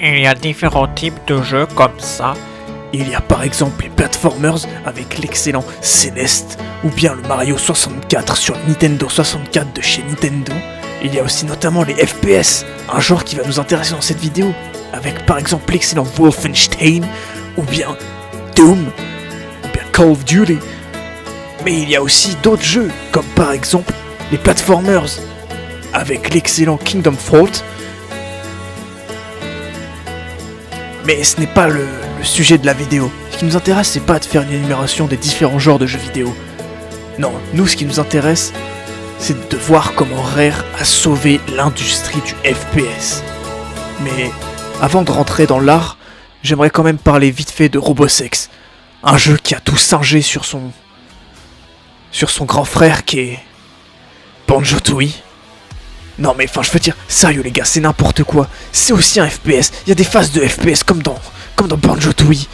Il y a différents types de jeux comme ça. Il y a par exemple les platformers avec l'excellent Celeste ou bien le Mario 64 sur le Nintendo 64 de chez Nintendo. Il y a aussi notamment les FPS, un genre qui va nous intéresser dans cette vidéo, avec par exemple l'excellent Wolfenstein ou bien Doom ou bien Call of Duty. Mais il y a aussi d'autres jeux comme par exemple les platformers avec l'excellent Kingdom Fault. Mais ce n'est pas le sujet de la vidéo. Ce qui nous intéresse, c'est pas de faire une énumération des différents genres de jeux vidéo. Non, nous, ce qui nous intéresse, c'est de voir comment Rare a sauvé l'industrie du FPS. Mais avant de rentrer dans l'art, j'aimerais quand même parler vite fait de Robosex, un jeu qui a tout singé sur son grand frère qui est Banjo-Tooie. Non mais enfin je veux dire, sérieux les gars, c'est n'importe quoi. C'est aussi un FPS, il y a des phases de FPS comme dans Banjo-Tooie.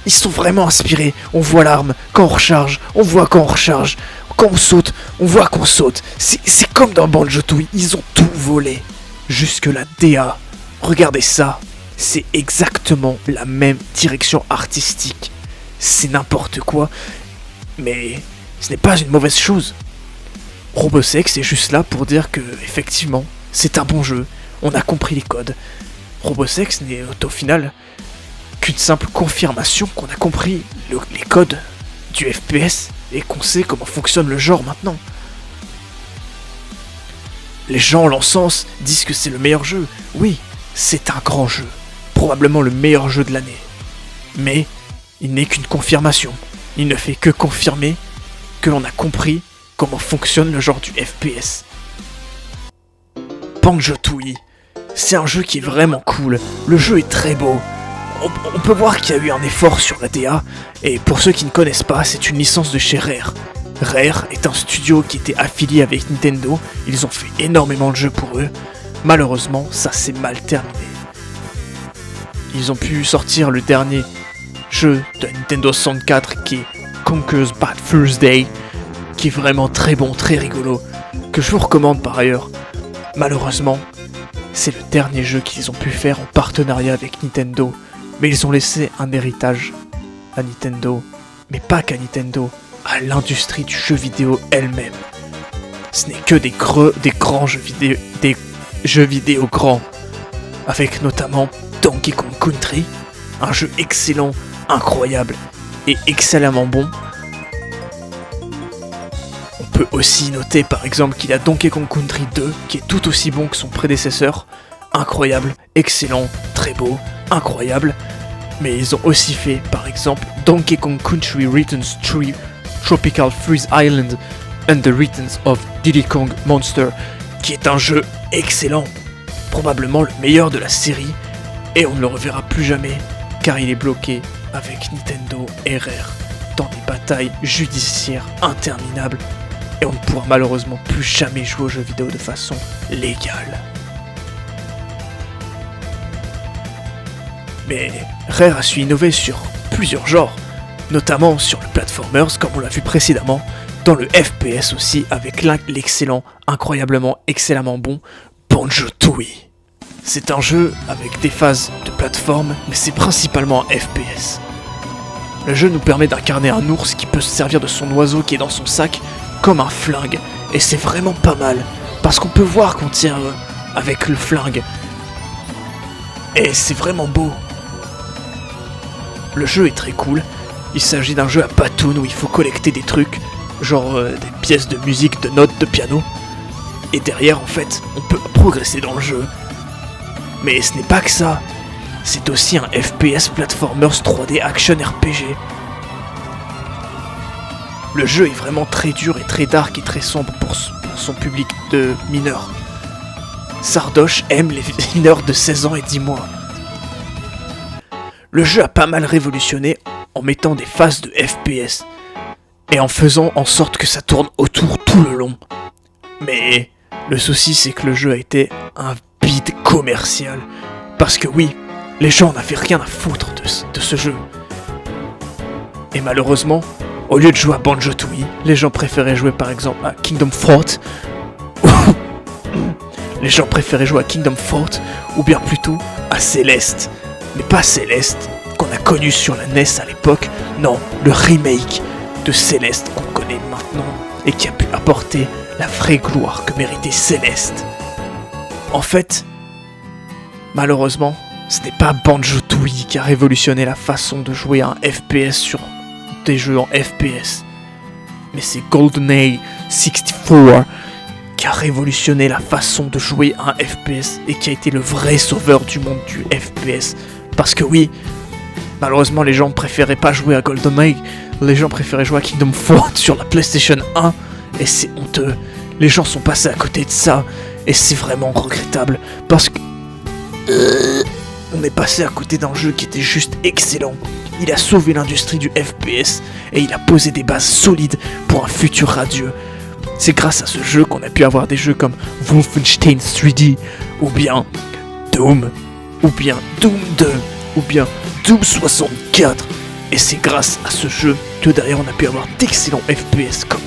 Ils sont vraiment inspirés, on voit l'arme, quand on recharge, on voit quand on recharge. Quand on saute, on voit qu'on saute. C'est comme dans Banjo-Tooie, ils ont tout volé. Jusque la DA, regardez ça, c'est exactement la même direction artistique. C'est n'importe quoi, mais ce n'est pas une mauvaise chose. Robosex est juste là pour dire que, effectivement, c'est un bon jeu, on a compris les codes. Robosex n'est au final qu'une simple confirmation qu'on a compris les codes du FPS et qu'on sait comment fonctionne le genre maintenant. Les gens l'encensent, disent que c'est le meilleur jeu. Oui, c'est un grand jeu, probablement le meilleur jeu de l'année. Mais il n'est qu'une confirmation, il ne fait que confirmer que l'on a compris comment fonctionne le genre du FPS. Banjo-Tooie, c'est un jeu qui est vraiment cool, le jeu est très beau. On peut voir qu'il y a eu un effort sur la DA, et pour ceux qui ne connaissent pas, c'est une licence de chez Rare. Rare est un studio qui était affilié avec Nintendo, ils ont fait énormément de jeux pour eux. Malheureusement, ça s'est mal terminé. Ils ont pu sortir le dernier jeu de Nintendo 64 qui est Conker's Bad Fur Day, qui est vraiment très bon, très rigolo, que je vous recommande par ailleurs. Malheureusement, c'est le dernier jeu qu'ils ont pu faire en partenariat avec Nintendo, mais ils ont laissé un héritage à Nintendo, mais pas qu'à Nintendo, à l'industrie du jeu vidéo elle-même. Ce n'est que des grands jeux vidéo, des jeux vidéo grands, avec notamment Donkey Kong Country, un jeu excellent, incroyable et excellemment bon. On peut aussi noter par exemple qu'il y a Donkey Kong Country 2 qui est tout aussi bon que son prédécesseur, incroyable, excellent, très beau, incroyable. Mais ils ont aussi fait par exemple Donkey Kong Country Returns 3 Tropical Freeze Island and the Returns of Diddy Kong Monster, qui est un jeu excellent, probablement le meilleur de la série, et on ne le reverra plus jamais car il est bloqué avec Nintendo et Rare dans des batailles judiciaires interminables, et on ne pourra malheureusement plus jamais jouer aux jeux vidéo de façon légale. Mais Rare a su innover sur plusieurs genres, notamment sur le platformers comme on l'a vu précédemment, dans le FPS aussi avec l'excellent, incroyablement, excellemment bon Banjo-Tooie. C'est un jeu avec des phases de plateforme, mais c'est principalement un FPS. Le jeu nous permet d'incarner un ours qui peut se servir de son oiseau qui est dans son sac comme un flingue, et c'est vraiment pas mal, parce qu'on peut voir qu'on tire avec le flingue, et c'est vraiment beau. Le jeu est très cool, il s'agit d'un jeu à batoon où il faut collecter des trucs, genre des pièces de musique, de notes, de piano, et derrière en fait, on peut progresser dans le jeu. Mais ce n'est pas que ça, c'est aussi un FPS Platformers 3D Action RPG. Le jeu est vraiment très dur et très dark et très sombre pour son public de mineurs. Sardoche aime les mineurs de 16 ans et 10 mois. Le jeu a pas mal révolutionné en mettant des phases de FPS et en faisant en sorte que ça tourne autour tout le long. Mais le souci c'est que le jeu a été un bide commercial. Parce que oui, les gens n'avaient rien à foutre de ce jeu. Et malheureusement, au lieu de jouer à Banjo-Tooie, les gens préféraient jouer par exemple à Kingdom Fault. Les gens préféraient jouer à Kingdom Force, ou bien plutôt à Celeste. Mais pas Celeste, qu'on a connu sur la NES à l'époque, non, le remake de Celeste qu'on connaît maintenant, et qui a pu apporter la vraie gloire que méritait Celeste. En fait, malheureusement, ce n'est pas Banjo-Tooie qui a révolutionné la façon de jouer à un FPS sur des jeux en FPS, mais c'est GoldenEye 64 qui a révolutionné la façon de jouer à un FPS et qui a été le vrai sauveur du monde du FPS. Parce que oui, malheureusement les gens préféraient pas jouer à GoldenEye, les gens préféraient jouer à Kingdom Force sur la PlayStation 1, et c'est honteux. Les gens sont passés à côté de ça, et c'est vraiment regrettable, parce que on est passé à côté d'un jeu qui était juste excellent. Il a sauvé l'industrie du FPS, et il a posé des bases solides pour un futur radieux. C'est grâce à ce jeu qu'on a pu avoir des jeux comme Wolfenstein 3D, ou bien Doom, ou bien Doom 2, ou bien Doom 64. Et c'est grâce à ce jeu que derrière on a pu avoir d'excellents FPS comme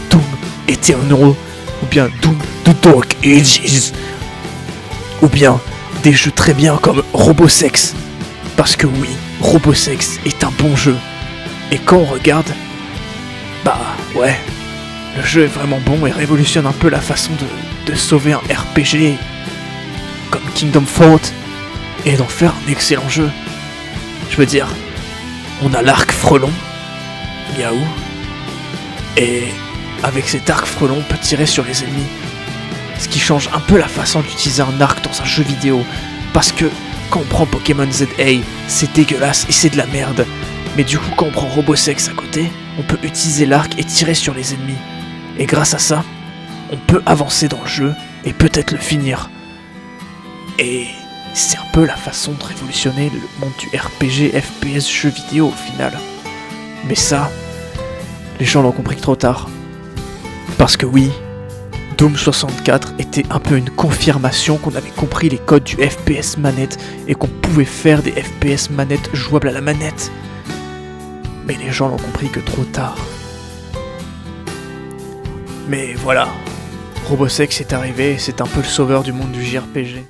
Doom Eternal, ou bien Doom The Dark Ages, ou bien des jeux très bien comme Robosex. Parce que oui, Robosex est un bon jeu. Et quand on regarde, bah ouais, le jeu est vraiment bon et révolutionne un peu la façon de sauver un RPG comme Kingdom Force et d'en faire un excellent jeu. Je veux dire, on a l'arc frelon, miaou, et avec cet arc frelon on peut tirer sur les ennemis. Ce qui change un peu la façon d'utiliser un arc dans un jeu vidéo, parce que quand on prend Pokémon ZA, c'est dégueulasse et c'est de la merde. Mais du coup, quand on prend Robosex à côté, on peut utiliser l'arc et tirer sur les ennemis. Et grâce à ça, on peut avancer dans le jeu et peut-être le finir. Et c'est un peu la façon de révolutionner le monde du RPG, FPS, jeu vidéo au final. Mais ça, les gens l'ont compris trop tard. Parce que oui, Doom 64 était un peu une confirmation qu'on avait compris les codes du FPS manette et qu'on pouvait faire des FPS manettes jouables à la manette. Mais les gens l'ont compris que trop tard. Mais voilà, Robosex est arrivé et c'est un peu le sauveur du monde du JRPG.